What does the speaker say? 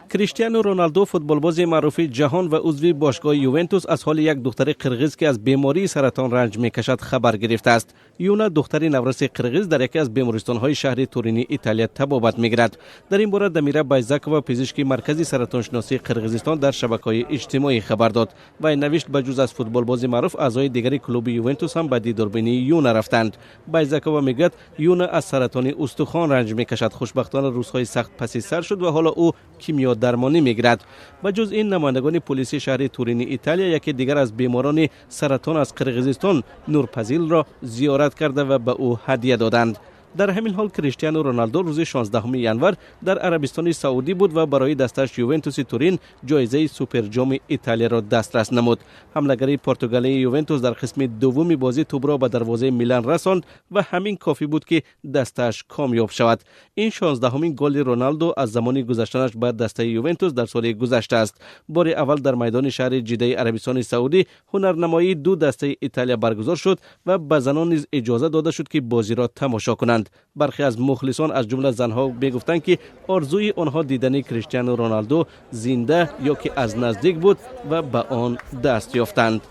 کریستیانو رونالدو فوتبالباز معروف جهان و عضو باشگاه یوونتوس از حال یک دختر قرغیز که از بیماری سرطان رنج میکشد خبر گرفته است. یونا دختری نورس قرغیز در یکی از بیمارستان‌های شهر تورینی ایتالیا تبابت میگیرد. در این باره دمیرا بایزاکووا پزشک مرکزی سرطان شناسی قرغیزستان در شبکه‌های اجتماعی خبر داد و نوشت بجز از فوتبالباز معروف اعضای دیگری کلوب یوونتوس هم به دیداربینی یونا رفتند. بایزاکووا میگوید یونا از سرطان استخوان رنج میکشد. خوشبختانه روزهای سخت پس سر شد و حالا او کیمیا درمانی میگیرد. و جز این نمایندگان پلیس شهر تورینی ایتالیا یکی دیگر از بیماران سرطان از قرغیزستان نورپزیل را زیارت کرده و به او هدیه دادند. در همین حال کریستیانو رونالدو روز 16 ینور در عربستان سعودی بود و برای دستش یوونتوس تورین جایزه سوپر جام ایتالیا را دسترس نمود. حمله‌گر پرتغالی یوونتوس در قسم دوم بازی توپ را به دروازه میلان رساند و همین کافی بود که دستش کامیاب شود. این 16مین گل رونالدو از زمان گذشتنش به دسته یوونتوس در سال گذشته است. بار اول در میدان شهر جده عربستان سعودی هنرنمایی دو دسته ایتالیا برگزار شد و به زنان نیز اجازه داده شد که بازی را تماشا کنند. برخی از مخلصان از جمله زنها میگفتند که آرزوی آنها دیدن کریستیانو رونالدو زنده یا که از نزدیک بود و به آن دست یافتند.